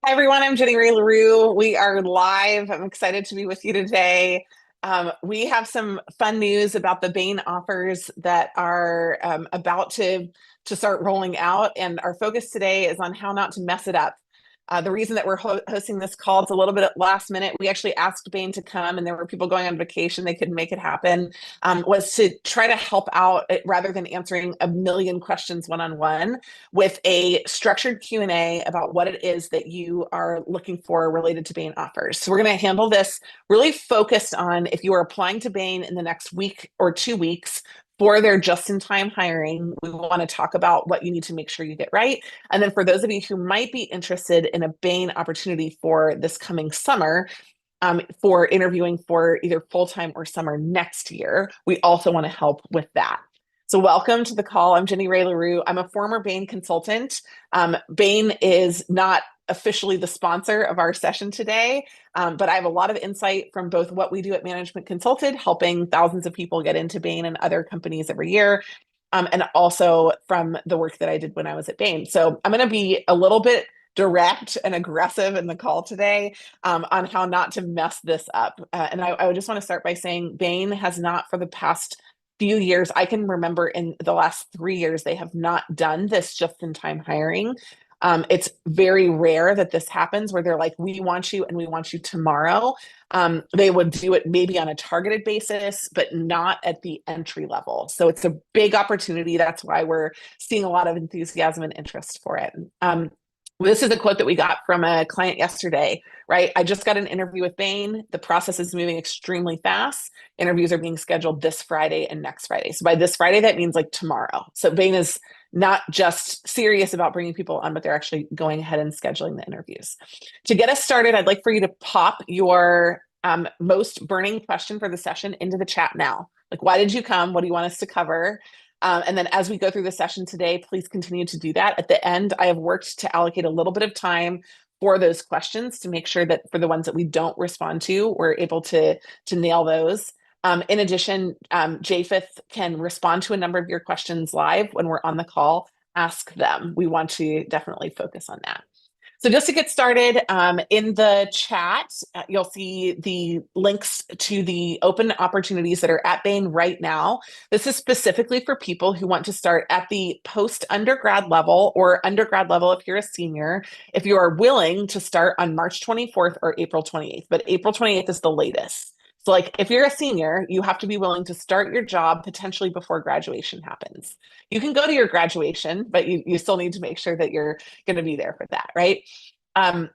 Hi everyone, I'm Jenny Ray LaRue. We are live. I'm excited to be with you today. We have some fun news about the Bain offers that are about to start rolling out, and our focus today is on how not to mess it up. The reason that we're hosting this call is a little bit at last minute. We actually asked Bain to come, and there were people going on vacation; they couldn't make it happen. Was to try to help out rather than answering a million questions one-on-one with a structured Q&A about what it is that you are looking for related to Bain offers. So we're going to handle this really focused on if you are applying to Bain in the next week or 2 weeks for their just-in-time hiring. We want to talk about what you need to make sure you get right. And then for those of you who might be interested in a Bain opportunity for this coming summer, for interviewing for either full-time or summer next year, we also want to help with that. So welcome to the call. I'm Jenny Ray LaRue. I'm a former Bain consultant. Bain is not officially the sponsor of our session today, but I have a lot of insight from both what we do at Management Consulted, helping thousands of people get into Bain and other companies every year, and also from the work that I did when I was at Bain. So I'm going to be a little bit direct and aggressive in the call today on how not to mess this up. And I would just want to start by saying Bain has not, for the past few years, I can remember in the last 3 years, they have not done this just-in-time hiring. It's very rare that this happens where they're like, we want you and we want you tomorrow. They would do it maybe on a targeted basis, but not at the entry level. So it's a big opportunity. That's why we're seeing a lot of enthusiasm and interest for it. This is a quote that we got from a client yesterday, right? I just got an interview with Bain. The process is moving extremely fast. Interviews are being scheduled this Friday and next Friday. So by this Friday, that means like tomorrow. So Bain is not just serious about bringing people on, but they're actually going ahead and scheduling the interviews. To get us started, I'd like for you to pop your most burning question for the session into the chat now. Like, why did you come? What do you want us to cover? And then as we go through the session today, please continue to do that. At the end, I have worked to allocate a little bit of time for those questions to make sure that for the ones that we don't respond to, we're able to nail those. In addition, Japheth can respond to a number of your questions live when we're on the call. Ask them. We want to definitely focus on that. So just to get started, in the chat, you'll see the links to the open opportunities that are at Bain right now. This is specifically for people who want to start at the post-undergrad level or undergrad level if you're a senior, if you are willing to start on March 24th or April 28th, but April 28th is the latest. So like if you're a senior, you have to be willing to start your job potentially before graduation happens. You can go to your graduation, but you still need to make sure that you're going to be there for that, right? Um,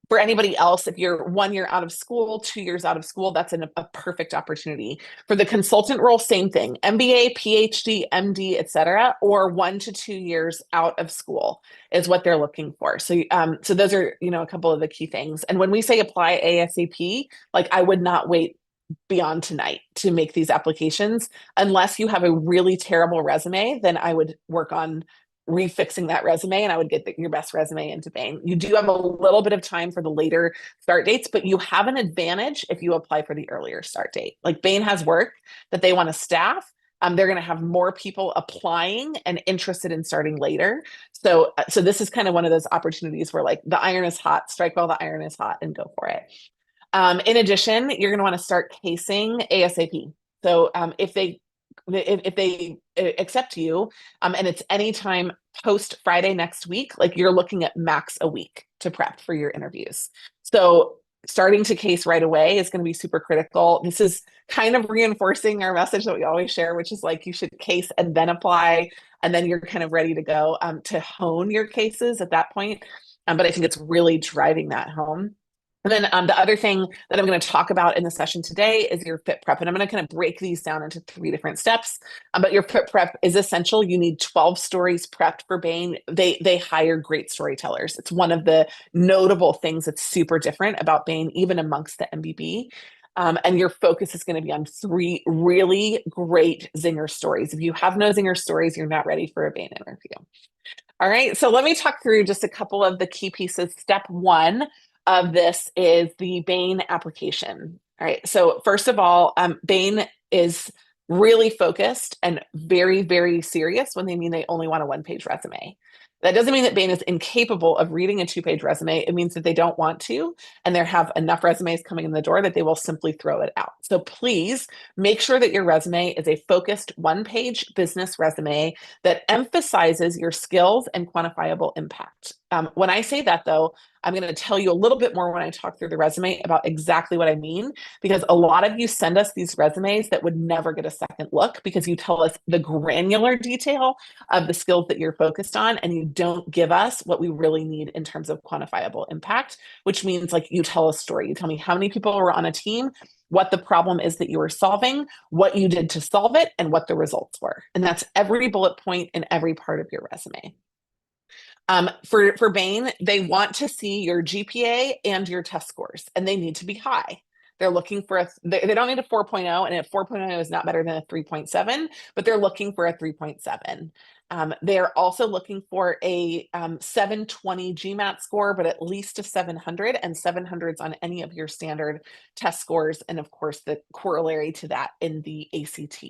for anybody else, if you're 1 year out of school, 2 years out of school, that's a perfect opportunity. For the consultant role, same thing, MBA, PhD, MD, et cetera, or 1 to 2 years out of school is what they're looking for. So, so those are, a couple of the key things. And when we say apply ASAP, like I would not wait beyond tonight to make these applications. Unless you have a really terrible resume, then I would work on refixing that resume and I would get your best resume into Bain. You do have a little bit of time for the later start dates, but you have an advantage if you apply for the earlier start date. Like Bain has work that they want to staff. They're going to have more people applying and interested in starting later. So this is kind of one of those opportunities where like the iron is hot, strike while the iron is hot and go for it. In addition, you're going to want to start casing ASAP. So if they accept you and it's anytime post Friday next week, like you're looking at max a week to prep for your interviews. So starting to case right away is going to be super critical. This is kind of reinforcing our message that we always share, which is like you should case and then apply, and then you're kind of ready to go to hone your cases at that point. But I think it's really driving that home. And then the other thing that I'm going to talk about in the session today is your fit prep. And I'm going to kind of break these down into 3 different steps. But your fit prep is essential. You need 12 stories prepped for Bain. They hire great storytellers. It's one of the notable things that's super different about Bain, even amongst the MBB. And your focus is going to be on 3 really great zinger stories. If you have no zinger stories, you're not ready for a Bain interview. All right, so let me talk through just a couple of the key pieces. Step 1 of this is the Bain application. All right, so first of all, Bain is really focused and very, very serious when they mean they only want a 1-page resume. That doesn't mean that Bain is incapable of reading a two-page resume. It means that they don't want to, and they have enough resumes coming in the door that they will simply throw it out. So please make sure that your resume is a focused one-page business resume that emphasizes your skills and quantifiable impact. When I say that, though, I'm going to tell you a little bit more when I talk through the resume about exactly what I mean, because a lot of you send us these resumes that would never get a second look because you tell us the granular detail of the skills that you're focused on, and you don't give us what we really need in terms of quantifiable impact, which means like you tell a story. You tell me how many people were on a team, what the problem is that you were solving, what you did to solve it, and what the results were. And that's every bullet point in every part of your resume. For Bain, they want to see your GPA and your test scores, and they need to be high. They're looking for they don't need a 4.0, and a 4.0 is not better than a 3.7, but they're looking for a 3.7. They're also looking for a 720 GMAT score, but at least a 700, and 700s on any of your standard test scores, and of course the corollary to that in the ACT.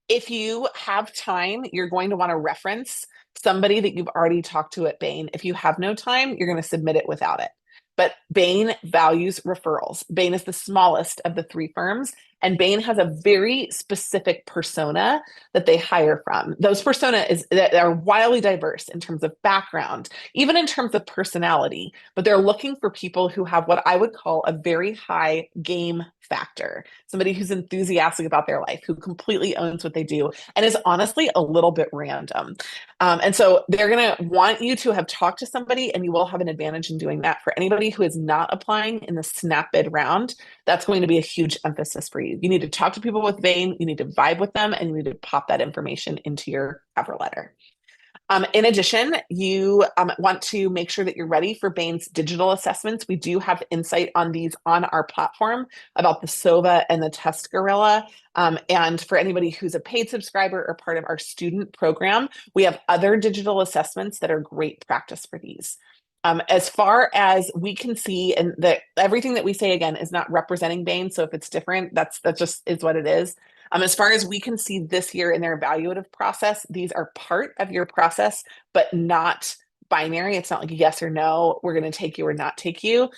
If you have time, you're going to want to reference somebody that you've already talked to at Bain. If you have no time, you're going to submit it without it. But Bain values referrals. Bain is the smallest of the three firms, and Bain has a very specific persona that they hire from. Those personas that are wildly diverse in terms of background, even in terms of personality, but they're looking for people who have what I would call a very high game factor, somebody who's enthusiastic about their life, who completely owns what they do, and is honestly a little bit random. And so they're going to want you to have talked to somebody, and you will have an advantage in doing that. For anybody who is not applying in the snap bid round, that's going to be a huge emphasis for you. You need to talk to people with Bain, you need to vibe with them, and you need to pop that information into your cover letter. In addition, you want to make sure that you're ready for Bain's digital assessments. We do have insight on these on our platform about the SOVA and the Test Gorilla. And for anybody who's a paid subscriber or part of our student program, we have other digital assessments that are great practice for these. As far as we can see, and that everything that we say again is not representing Bain. So if it's different, that just is what it is. As far as we can see this year in their evaluative process, these are part of your process, but not binary. It's not like yes or no, we're going to take you or not take you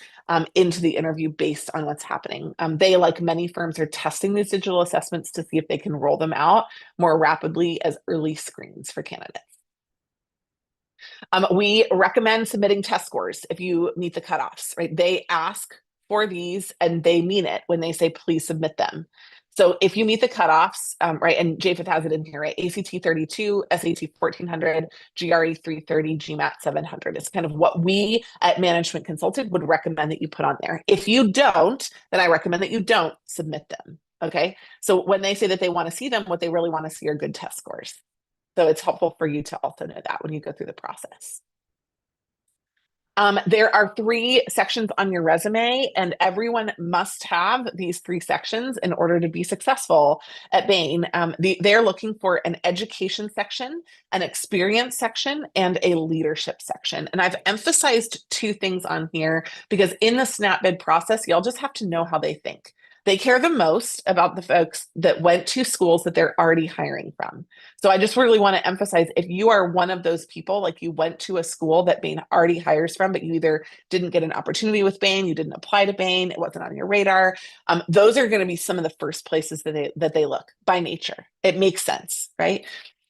into the interview based on what's happening. They, like many firms, are testing these digital assessments to see if they can roll them out more rapidly as early screens for candidates. We recommend submitting test scores if you meet the cutoffs, right? They ask for these and they mean it when they say, please submit them. So if you meet the cutoffs, right, and JFIT has it in here, right? ACT 32, SAT 1400, GRE 330, GMAT 700. It's kind of what we at Management Consulted would recommend that you put on there. If you don't, then I recommend that you don't submit them, okay? So when they say that they want to see them, what they really want to see are good test scores. So it's helpful for you to also know that when you go through the process. There are 3 sections on your resume, and everyone must have these 3 sections in order to be successful at Bain. They're looking for an education section, an experience section, and a leadership section. And I've emphasized 2 things on here because in the snap bid process, y'all just have to know how they think. They care the most about the folks that went to schools that they're already hiring from. So I just really want to emphasize, if you are one of those people, like you went to a school that Bain already hires from, but you either didn't get an opportunity with Bain, you didn't apply to Bain, it wasn't on your radar, those are going to be some of the first places that they look by nature. It makes sense, right?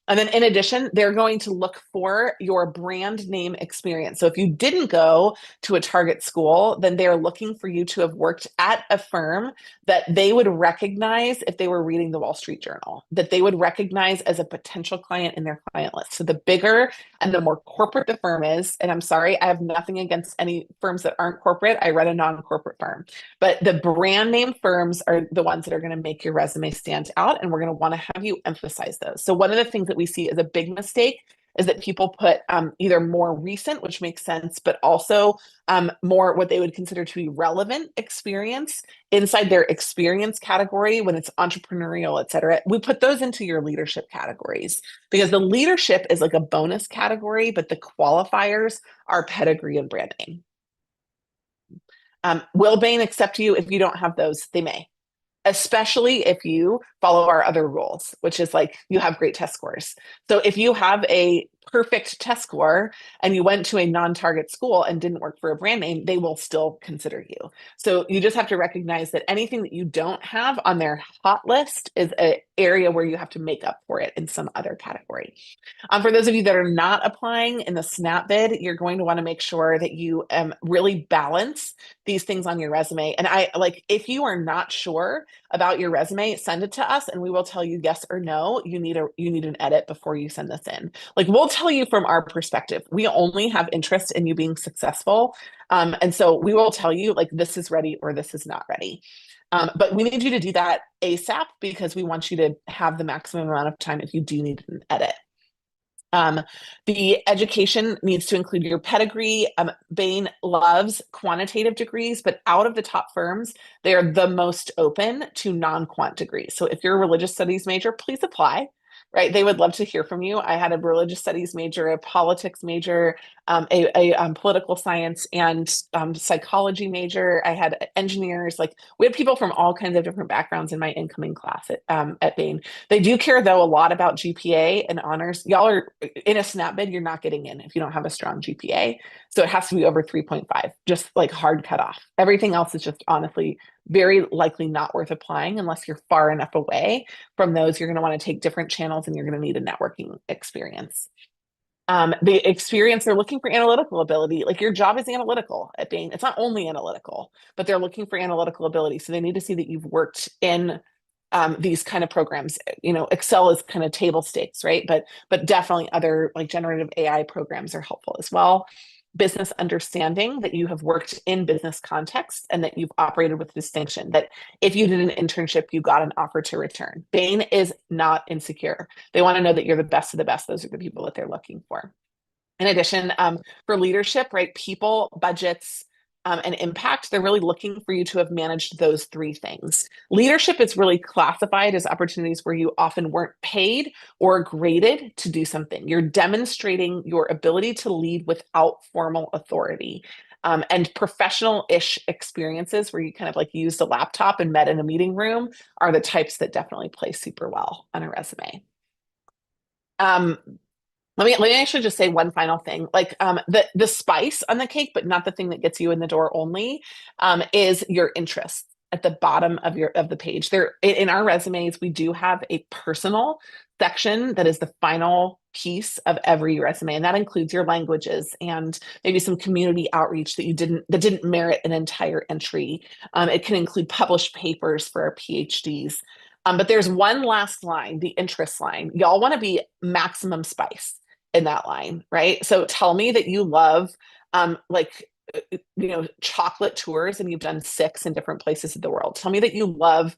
And then in addition, they're going to look for your brand name experience. So if you didn't go to a target school, then they're looking for you to have worked at a firm that they would recognize if they were reading the Wall Street Journal, that they would recognize as a potential client in their client list. So the bigger and the more corporate the firm is, and I'm sorry, I have nothing against any firms that aren't corporate. I read a non-corporate firm, but the brand name firms are the ones that are going to make your resume stand out. And we're going to want to have you emphasize those. So one of the things that we see as a big mistake is that people put either more recent, which makes sense, but also more what they would consider to be relevant experience inside their experience category when it's entrepreneurial, et cetera. We put those into your leadership categories because the leadership is like a bonus category, but the qualifiers are pedigree and brand name. Will Bain accept you if you don't have those? They may. Especially if you follow our other rules, which is like you have great test scores. So if you have a perfect test score and you went to a non-target school and didn't work for a brand name, they will still consider you. So you just have to recognize that anything that you don't have on their hot list is an area where you have to make up for it in some other category. For those of you that are not applying in the SNAP bid, you're going to want to make sure that you really balance these things on your resume. And I like, if you are not sure about your resume, send it to us and we will tell you yes or no. You need an edit before you send this in. Like, we'll tell you from our perspective. We only have interest in you being successful. And so we will tell you, like, this is ready or this is not ready. But we need you to do that ASAP because we want you to have the maximum amount of time if you do need an edit. The education needs to include your pedigree. Bain loves quantitative degrees, but out of the top firms, they are the most open to non-quant degrees. So if you're a religious studies major, please apply, right? They would love to hear from you. I had a religious studies major, a politics major, political science and psychology major. I had engineers, like we had people from all kinds of different backgrounds in my incoming class at Bain. They do care though a lot about GPA and honors. Y'all are in a SNAP bid, you're not getting in if you don't have a strong GPA. So it has to be over 3.5, just like hard cutoff. Everything else is just honestly very likely not worth applying unless you're far enough away from those. You're going to want to take different channels and you're going to need a networking experience. The experience, they're looking for analytical ability. Like, your job is analytical at Bain. It's not only analytical, but they're looking for analytical ability. So they need to see that you've worked in these kind of programs. You know, Excel is kind of table stakes, right? But definitely other like generative AI programs are helpful as well. Business understanding, that you have worked in business context and that you've operated with distinction, that if you did an internship, you got an offer to return. Bain is not insecure. They want to know that you're the best of the best. Those are the people that they're looking for. In addition, for leadership, right, people, budgets, and impact, they're really looking for you to have managed those three things. Leadership is really classified as opportunities where you often weren't paid or graded to do something. You're demonstrating your ability to lead without formal authority. And professional-ish experiences where you kind of like used a laptop and met in a meeting room are the types that definitely play super well on a resume. Let me actually just say one final thing. Like, the spice on the cake, but not the thing that gets you in the door only, is your interests at the bottom of the page. There in our resumes, we do have a personal section that is the final piece of every resume, and that includes your languages and maybe some community outreach that didn't merit an entire entry. It can include published papers for our PhDs. But there's one last line, the interest line. Y'all want to be maximum spice in that line, right? So tell me that you love chocolate tours and you've done 6 in different places of the world. Tell me that you love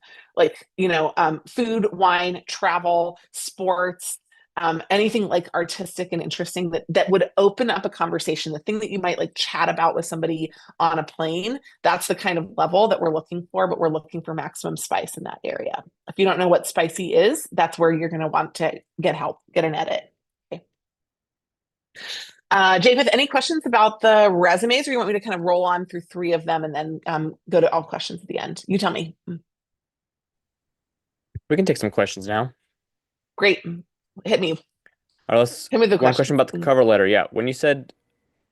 food, wine, travel, sports, anything like artistic and interesting that would open up a conversation, the thing that you might like chat about with somebody on a plane. That's the kind of level that we're looking for, but we're looking for maximum spice in that area. If you don't know what spicy is, that's where you're going to want to get help, get an edit. Japheth, any questions about the resumes, or you want me to kind of roll on through 3 of them and then go to all questions at the end? You tell me. We can take some questions now. Great. Hit me. All right, let's Hit me with the one question questions. about the cover letter. Yeah, when you said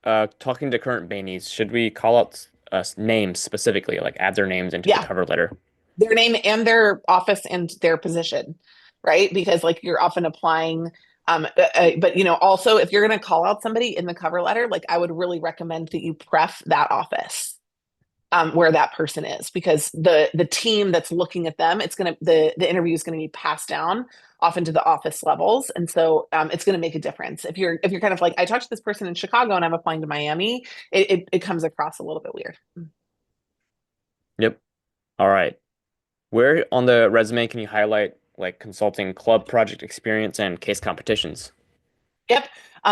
talking to current Bainies, should we call out names specifically, like add their names into the Yeah, cover letter? their name and their office and their position, right? Because like you're often applying, but you know, also if you're going to call out somebody in the cover letter, like I would really recommend that you pref that office where that person is, because the team that's looking at them, it's gonna the interview is going to be passed down often to the office levels, and so it's going to make a difference. If you're kind of like, I talked to this person in Chicago and I'm applying to Miami, it comes across a little bit weird. Yep. All right. Where on the resume can you highlight like consulting club project experience and case competitions? Yep.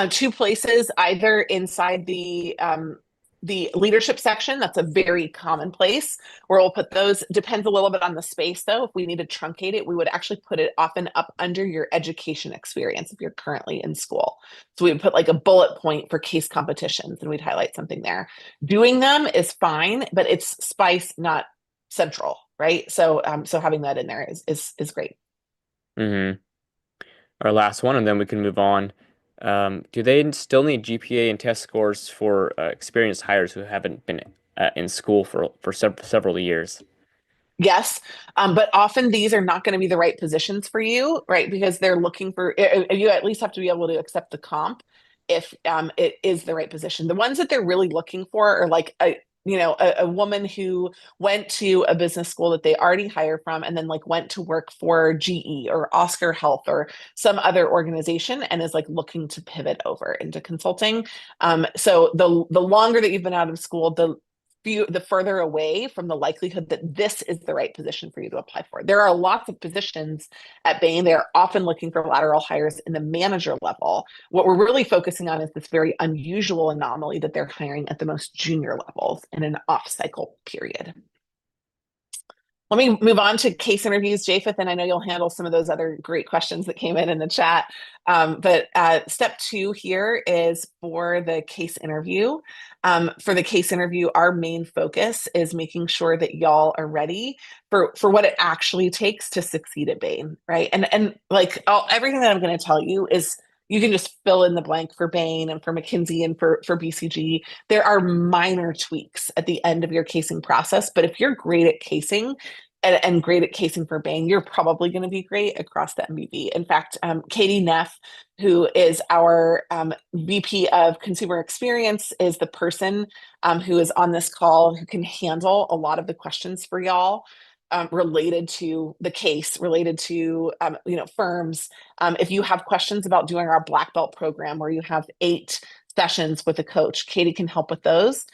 2 places, either inside the leadership section. That's a very common place where we'll put those. Depends a little bit on the space, though. If we need to truncate it, we would actually put it often up under your education experience if you're currently in school. So we would put like a bullet point for case competitions, and we'd highlight something there. Doing them is fine, but it's spice, not central, right? So so having that in there is great. Mm-hmm. Our last one, and then we can move on. Do they still need GPA and test scores for experienced hires who haven't been in school for several years? Yes, but often these are not going to be the right positions for you, right? Because they're looking for you at least have to be able to accept the comp if it is the right position. The ones that they're really looking for are like a woman who went to a business school that they already hired from and then like went to work for GE or Oscar Health or some other organization and is like looking to pivot over into consulting. So the longer that you've been out of school, the further away from the likelihood that this is the right position for you to apply for. There are lots of positions at Bain. They're often looking for lateral hires in the manager level. What we're really focusing on is this very unusual anomaly that they're hiring at the most junior levels in an off-cycle period. Let me move on to case interviews, Japheth, and I know you'll handle some of those other great questions that came in the chat. But step 2 here is for the case interview. For the case interview, our main focus is making sure that y'all are ready for what it actually takes to succeed at Bain, right? And like everything that I'm going to tell you is you can just fill in the blank for Bain and for McKinsey and for BCG. There are minor tweaks at the end of your casing process, but if you're great at casing, and great at casing for Bain, you're probably going to be great across the MBB. In fact, Katie Neff, who is our VP of Consumer Experience, is the person who is on this call who can handle a lot of the questions for y'all related to the case, related to firms. If you have questions about doing our Black Belt program where you have 8 sessions with a coach, Katie can help with those.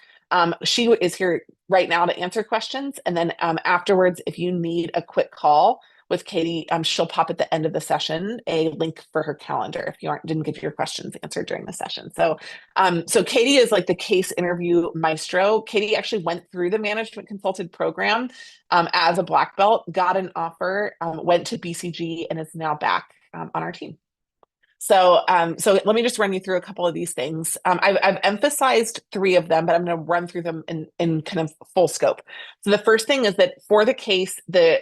She is here right now to answer questions. And then afterwards, if you need a quick call with Katie, she'll pop at the end of the session a link for her calendar if you didn't get your questions answered during the session. So Katie is like the case interview maestro. Katie actually went through the management consulted program as a black belt, got an offer, went to BCG, and is now back on our team. So let me just run you through a couple of these things. I've emphasized 3 of them, but I'm going to run through them in kind of full scope. So the first thing is that for the case, the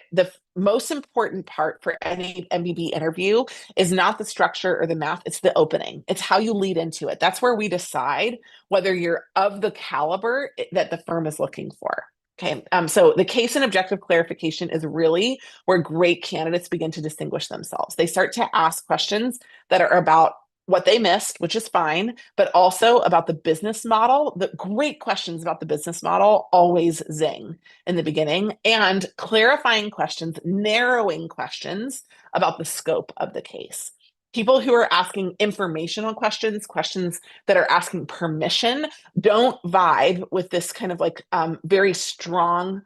most important part for any MBB interview is not the structure or the math, it's the opening. It's how you lead into it. That's where we decide whether you're of the caliber that the firm is looking for. Okay, so the case and objective clarification is really where great candidates begin to distinguish themselves. They start to ask questions that are about what they missed, which is fine, but also about the business model. The great questions about the business model always zing in the beginning, and clarifying questions, narrowing questions about the scope of the case. People who are asking informational questions, questions that are asking permission, don't vibe with this kind of like very strong,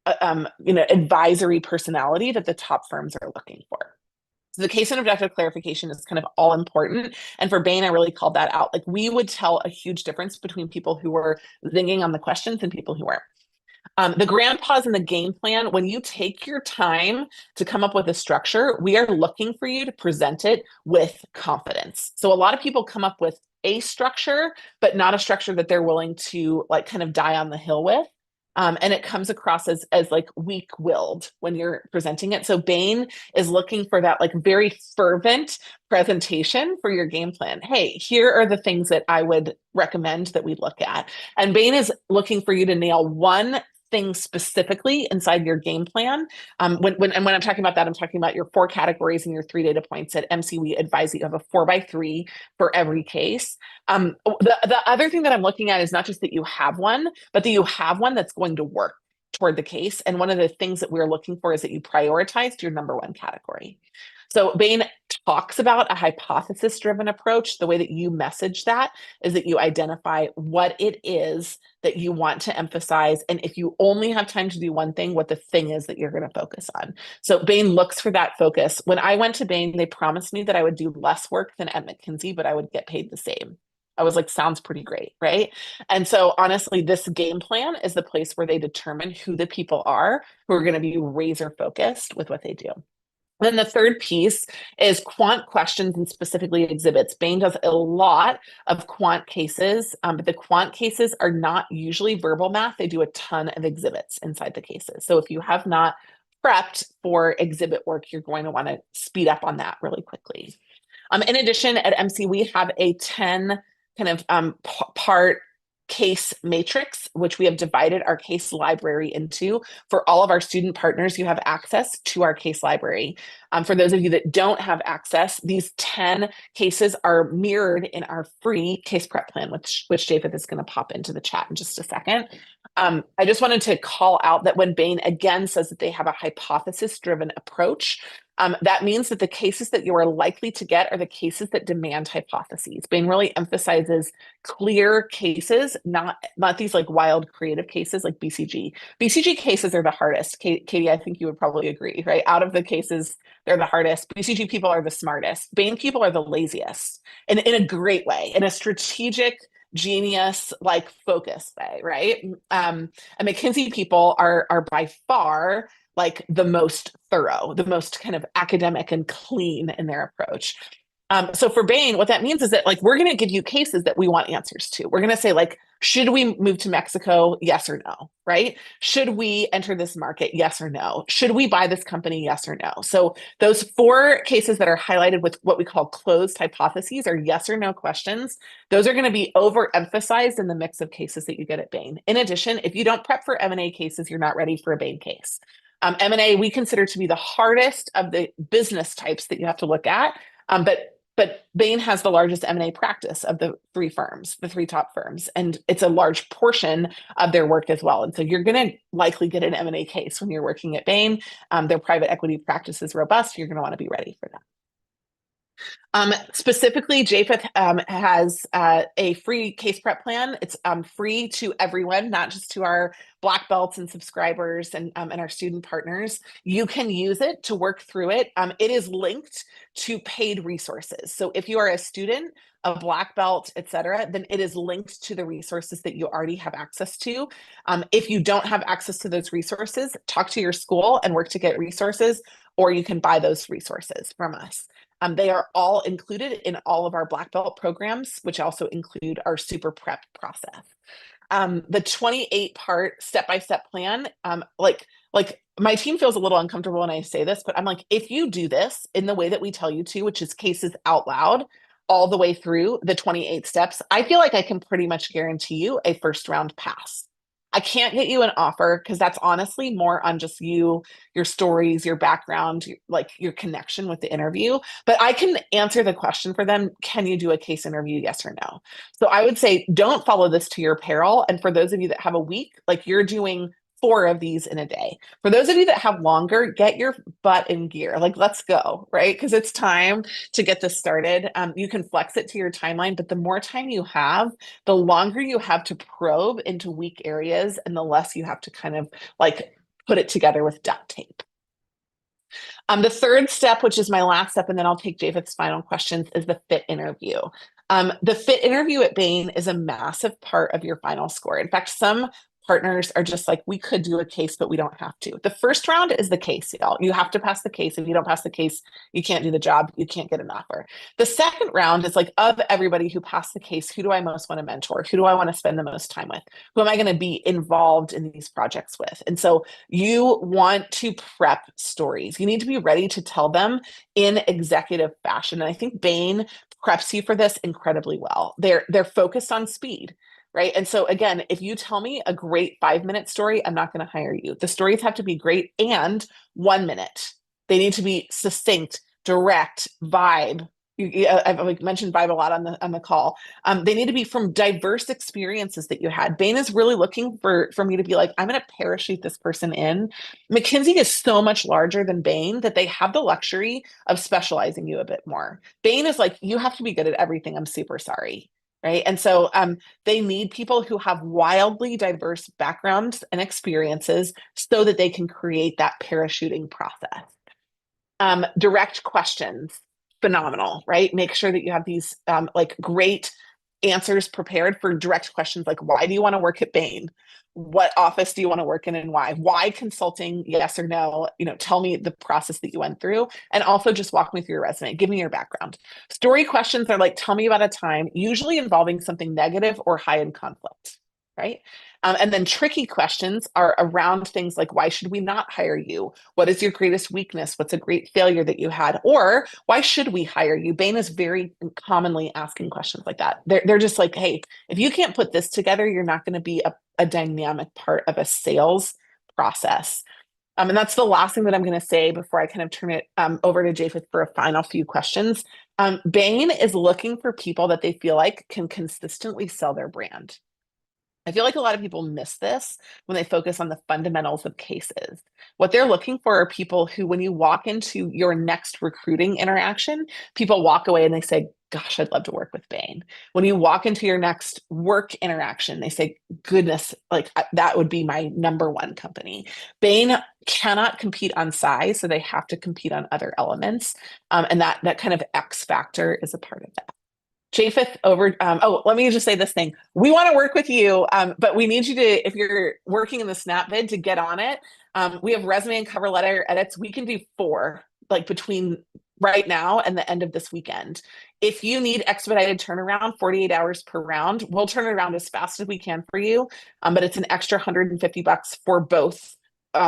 advisory personality that the top firms are looking for. So the case and objective clarification is kind of all important. And for Bain, I really called that out. Like we would tell a huge difference between people who were zinging on the questions and people who weren't. The grand pause in the game plan, when you take your time to come up with a structure, we are looking for you to present it with confidence. So a lot of people come up with a structure, but not a structure that they're willing to like kind of die on the hill with. And it comes across as like weak-willed when you're presenting it. So Bain is looking for that like very fervent presentation for your game plan. Hey, here are the things that I would recommend that we look at. And Bain is looking for you to nail one thing specifically inside your game plan. When I'm talking about that, I'm talking about your 4 categories and your 3 data points. At MC, we advise you have a 4x3 for every case. The other thing that I'm looking at is not just that you have one, but that you have one that's going to work toward the case. And one of the things that we're looking for is that you prioritized your number 1 category. So Bain talks about a hypothesis-driven approach. The way that you message that is that you identify what it is that you want to emphasize. And if you only have time to do one thing, what the thing is that you're going to focus on. So Bain looks for that focus. When I went to Bain, they promised me that I would do less work than at McKinsey, but I would get paid the same. I was like, sounds pretty great, right? And so honestly, this game plan is the place where they determine who the people are who are going to be razor focused with what they do. Then the third piece is quant questions and specifically exhibits. Bain does a lot of quant cases, but the quant cases are not usually verbal math. They do a ton of exhibits inside the cases. So if you have not prepped for exhibit work, you're going to want to speed up on that really quickly. In addition, at MC, we have a 10 kind of part case matrix, which we have divided our case library into. For all of our student partners, you have access to our case library. For those of you that don't have access, these 10 cases are mirrored in our free case prep plan, which Japheth is going to pop into the chat in just a second. I just wanted to call out that when Bain again says that they have a hypothesis-driven approach, that means that the cases that you are likely to get are the cases that demand hypotheses. Bain really emphasizes clear cases, not these like wild creative cases like BCG. BCG cases are the hardest. Katie, I think you would probably agree, right? Out of the cases, they're the hardest. BCG people are the smartest. Bain people are the laziest, and in a great way, in a strategic, genius, like focused way, right? And McKinsey people are by far like the most thorough, the most kind of academic and clean in their approach. So for Bain, what that means is that like we're going to give you cases that we want answers to. We're going to say like, should we move to Mexico? Yes or no, right? Should we enter this market? Yes or no? Should we buy this company? Yes or no? So those 4 cases that are highlighted with what we call closed hypotheses are yes or no questions. Those are going to be overemphasized in the mix of cases that you get at Bain. In addition, if you don't prep for M&A cases, you're not ready for a Bain case. M&A we consider to be the hardest of the business types that you have to look at, but Bain has the largest M&A practice of the 3 firms, the 3 top firms, and it's a large portion of their work as well. And so you're going to likely get an M&A case when you're working at Bain. Their private equity practice is robust. You're going to want to be ready for that. Specifically, Japheth has a free case prep plan. It's free to everyone, not just to our black belts and subscribers and our student partners. You can use it to work through it. It is linked to paid resources. So if you are a student, a black belt, et cetera, then it is linked to the resources that you already have access to. If you don't have access to those resources, talk to your school and work to get resources, or you can buy those resources from us. They are all included in all of our black belt programs, which also include our super prep process. The 28-part step-by-step plan, like my team feels a little uncomfortable when I say this, but I'm like, if you do this in the way that we tell you to, which is cases out loud, all the way through the 28 steps, I feel like I can pretty much guarantee you a first round pass. I can't get you an offer because that's honestly more on just you, your stories, your background, like your connection with the interview. But I can answer the question for them. Can you do a case interview? Yes or no? So I would say don't follow this to your peril. And for those of you that have a week, like you're doing 4 of these in a day. For those of you that have longer, get your butt in gear. Like, let's go, right? Because it's time to get this started. You can flex it to your timeline, but the more time you have, the longer you have to probe into weak areas and the less you have to kind of like put it together with duct tape. The 3rd step, which is my last step, and then I'll take Japheth's final questions, is the fit interview. The fit interview at Bain is a massive part of your final score. In fact, some partners are just like, we could do a case, but we don't have to. The first round is the case, y'all. You have to pass the case. If you don't pass the case, you can't do the job. You can't get an offer. The second round is like, of everybody who passed the case, who do I most want to mentor? Who do I want to spend the most time with? Who am I going to be involved in these projects with? And so you want to prep stories. You need to be ready to tell them in executive fashion. And I think Bain preps you for this incredibly well. They're focused on speed. Right. And so again, if you tell me a great 5-minute story, I'm not going to hire you. The stories have to be great and 1 minute. They need to be succinct, direct, vibe. I've mentioned vibe a lot on the call. They need to be from diverse experiences that you had. Bain is really looking for me to be like, I'm going to parachute this person in. McKinsey is so much larger than Bain that they have the luxury of specializing you a bit more. Bain is like, you have to be good at everything. I'm super sorry. Right. And so they need people who have wildly diverse backgrounds and experiences so that they can create that parachuting process. Direct questions, phenomenal, right? Make sure that you have these like great answers prepared for direct questions like, why do you want to work at Bain? What office do you want to work in and why? Why consulting? Yes or no? Tell me the process that you went through, and also just walk me through your resume. Give me your background. Story questions are like, tell me about a time, usually involving something negative or high in conflict, right? And then tricky questions are around things like, why should we not hire you? What is your greatest weakness? What's a great failure that you had? Or why should we hire you? Bain is very commonly asking questions like that. They're just like, hey, if you can't put this together, you're not going to be a dynamic part of a sales process. And that's the last thing that I'm going to say before I kind of turn it over to Japheth for a final few questions. Bain is looking for people that they feel like can consistently sell their brand. I feel like a lot of people miss this when they focus on the fundamentals of cases. What they're looking for are people who, when you walk into your next recruiting interaction, people walk away and they say, gosh, I'd love to work with Bain. When you walk into your next work interaction, they say, goodness, like that would be my number one company. Bain cannot compete on size, so they have to compete on other elements. And that kind of X factor is a part of that. Japheth over. Oh, let me just say this thing. We want to work with you, but we need you to, if you're working in the Snap bid, to get on it. We have resume and cover letter edits. We can do 4, like between right now and the end of this weekend. If you need expedited turnaround, 48 hours per round, we'll turn it around as fast as we can for you. But it's an extra $150 for both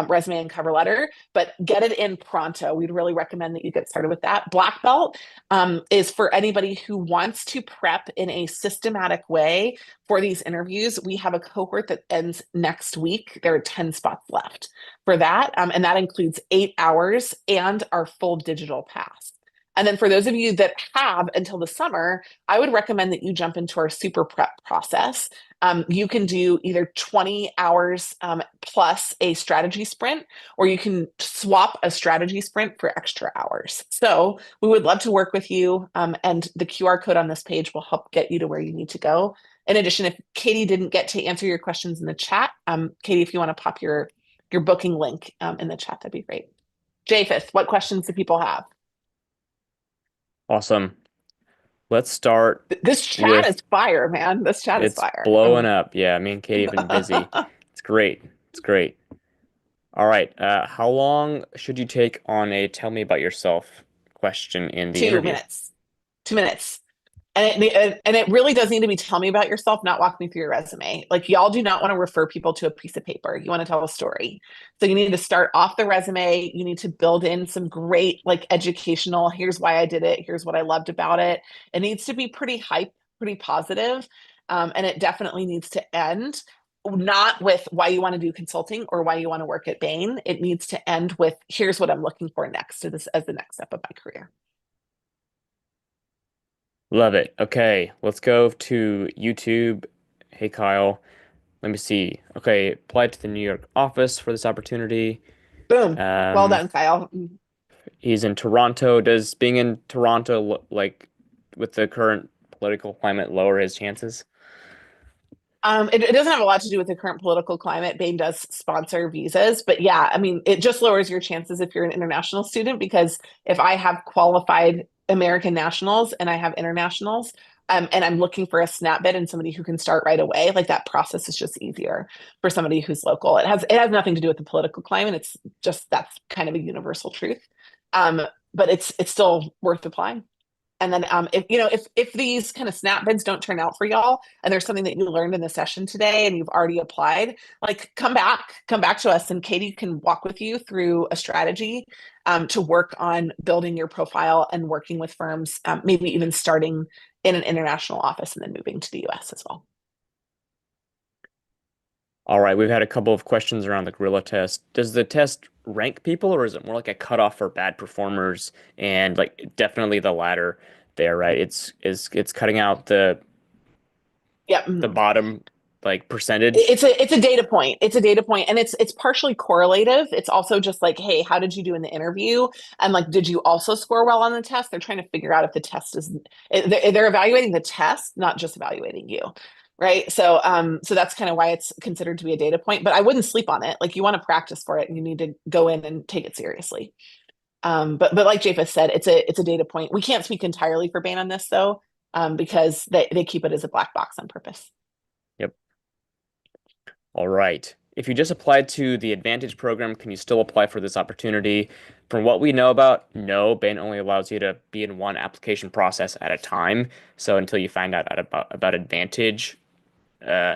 resume and cover letter, but get it in pronto. We'd really recommend that you get started with that. Black belt is for anybody who wants to prep in a systematic way for these interviews. We have a cohort that ends next week. There are 10 spots left for that. And that includes 8 hours and our full digital pass. And then for those of you that have until the summer, I would recommend that you jump into our super prep process. You can do either 20 hours plus a strategy sprint, or you can swap a strategy sprint for extra hours. So we would love to work with you. And the QR code on this page will help get you to where you need to go. In addition, if Katie didn't get to answer your questions in the chat, Katie, if you want to pop your booking link in the chat, that'd be great. Japheth, what questions do people have? Awesome. Let's start This chat with is fire, man. This chat is it's fire. blowing up. Yeah, me and Katie have been busy. It's great. It's great. All right. How long should you take on a tell me about yourself question in the Two interview? minutes. 2 minutes. And it really does need to be tell me about yourself, not walk me through your resume. Like y'all do not want to refer people to a piece of paper. You want to tell a story. So you need to start off the resume. You need to build in some great like educational, here's why I did it, here's what I loved about it. It needs to be pretty hype, pretty positive. And it definitely needs to end not with why you want to do consulting or why you want to work at Bain. It needs to end with here's what I'm looking for next to this as the next step of my career. Love it. Okay, let's go to YouTube. Hey, Kyle. Let me see. Okay, applied to the New York office for this opportunity. Boom. Well Um, done, Kyle. he's in Toronto. Does being in Toronto, like, with the current political climate, lower his chances? It doesn't have a lot to do with the current political climate. Bain does sponsor visas, but yeah, I mean, it just lowers your chances if you're an international student because if I have qualified American nationals and I have internationals, and I'm looking for a snap bid and somebody who can start right away, like that process is just easier for somebody who's local. It has nothing to do with the political climate. It's just that's kind of a universal truth. Um, but it's still worth applying. And then if these kind of snap bids don't turn out for y'all and there's something that you learned in the session today and you've already applied, like come back to us and Katie can walk with you through a strategy to work on building your profile and working with firms, maybe even starting in an international office and then moving to the US as well. All right, we've had a couple of questions around the gorilla test. Does the test rank people, or is it more like a cutoff for bad performers? And like definitely the latter there, right? It's cutting out Yeah. the bottom like percentage. It's a data point. It's a data point, and it's partially correlative. It's also just like, hey, how did you do in the interview? And like, did you also score well on the test? They're trying to figure out if the test is they're evaluating the test, not just evaluating you. Right. So that's kind of why it's considered to be a data point, but I wouldn't sleep on it. Like you want to practice for it and you need to go in and take it seriously. But like Japheth said, it's a data point. We can't speak entirely for Bain on this though, because they keep it as a black box on purpose. Yep. All right. If you just applied to the Advantage program, can you still apply for this opportunity? From what we know about, no, Bain only allows you to be in one application process at a time. So until you find out about Advantage, uh,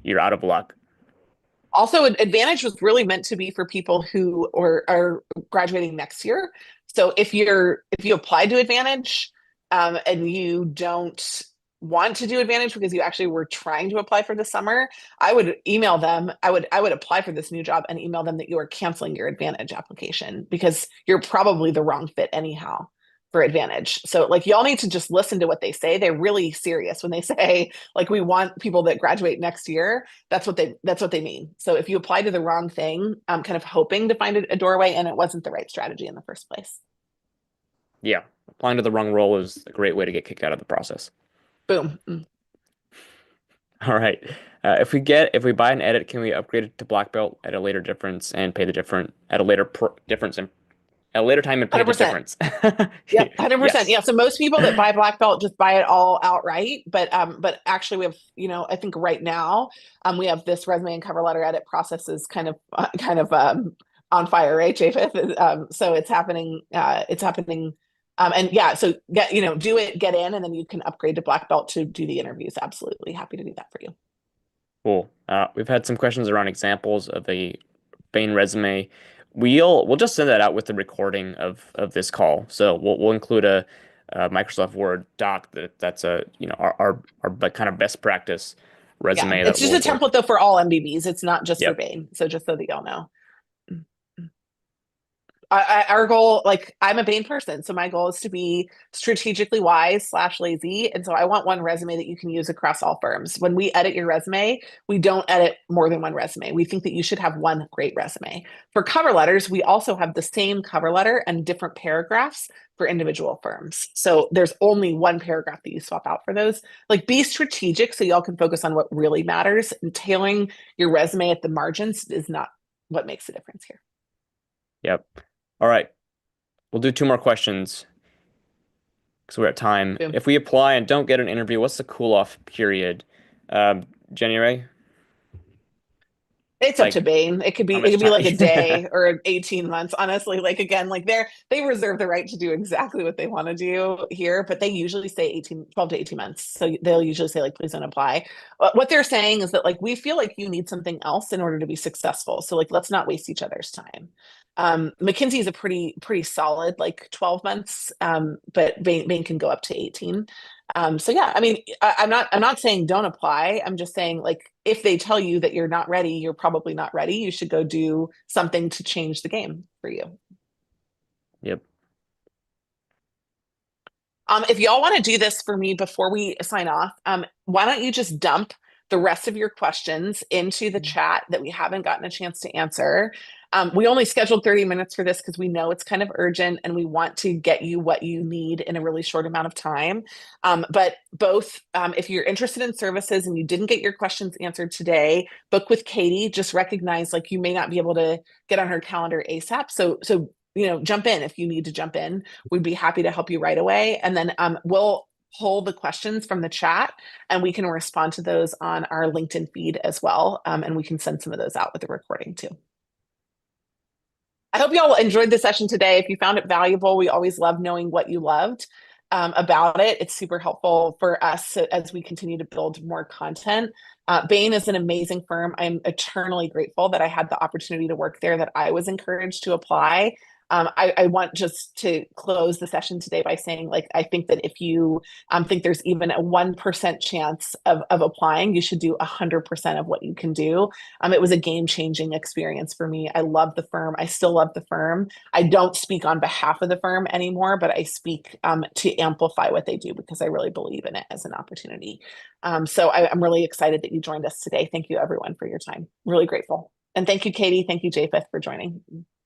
you're out of luck. Also, Advantage was really meant to be for people who are graduating next year. So if you applied to Advantage and you don't want to do Advantage because you actually were trying to apply for the summer, I would email them. I would apply for this new job and email them that you are canceling your Advantage application because you're probably the wrong fit anyhow for Advantage. So like y'all need to just listen to what they say. They're really serious when they say like we want people that graduate next year. That's what they mean. So if you apply to the wrong thing, I'm kind of hoping to find a doorway, and it wasn't the right strategy in the first place. Yeah, applying to the wrong role is a great way to get kicked out of the process. Boom. Mm. All right. If we buy an edit, can we upgrade it to black belt at a later difference and pay the different at a later difference and at a later time and pay the 100%. difference? Yep, 100%. Yes. Yeah. So most people that buy black belt just buy it all outright. But actually we have, I think right now, we have this resume and cover letter edit process is kind of on fire, right, Japheth? So it's happening. And yeah, so do it, get in, and then you can upgrade to black belt to do the interviews. Absolutely happy to do that for you. Cool. We've had some questions around examples of a Bain resume. We'll just send that out with the recording of this call. So we'll include a Microsoft Word doc that's a our kind of best practice Yeah, resume it's that just a will work. template though for all MBBs. It's not just for Yep. Bain. So just so that y'all know. Our goal, like I'm a Bain person, so my goal is to be strategically wise slash lazy. And so I want one resume that you can use across all firms. When we edit your resume, we don't edit more than one resume. We think that you should have one great resume. For cover letters, we also have the same cover letter and different paragraphs for individual firms. So there's only one paragraph that you swap out for those. Like be strategic so y'all can focus on what really matters. And tailoring your resume at the margins is not what makes the difference here. Yep. All right. We'll do two more questions because we're at time. Boom. If we apply and don't get an interview, what's the cool off period? Jenny Ray? It's up to Like Bain. how It much could be time? like a day or 18 months. Honestly, like again, like they reserve the right to do exactly what they want to do here, but they usually say 12 to 18 months. So they'll usually say like please don't apply. What they're saying is that like we feel like you need something else in order to be successful. So like let's not waste each other's time. McKinsey is a pretty solid like 12 months, but Bain can go up to 18. So yeah, I mean, I'm not saying don't apply. I'm just saying like if they tell you that you're not ready, you're probably not ready. You should go do something to change the game for you. Yep. If y'all want to do this for me before we sign off, why don't you just dump the rest of your questions into the chat that we haven't gotten a chance to answer? We only scheduled 30 minutes for this because we know it's kind of urgent and we want to get you what you need in a really short amount of time. But both, if you're interested in services and you didn't get your questions answered today, book with Katie. Just recognize like you may not be able to get on her calendar ASAP. So jump in if you need to jump in. We'd be happy to help you right away. And then we'll pull the questions from the chat and we can respond to those on our LinkedIn feed as well. And we can send some of those out with the recording too. I hope y'all enjoyed the session today. If you found it valuable, we always love knowing what you loved about it. It's super helpful for us as we continue to build more content. Bain is an amazing firm. I'm eternally grateful that I had the opportunity to work there, that I was encouraged to apply. I want just to close the session today by saying, like, I think that if you think there's even a 1% chance of applying, you should do 100% of what you can do. It was a game-changing experience for me. I love the firm. I still love the firm. I don't speak on behalf of the firm anymore, but I speak to amplify what they do because I really believe in it as an opportunity. So I'm really excited that you joined us today. Thank you, everyone, for your time. Really grateful. And thank you, Katie. Thank you, Japheth, for joining.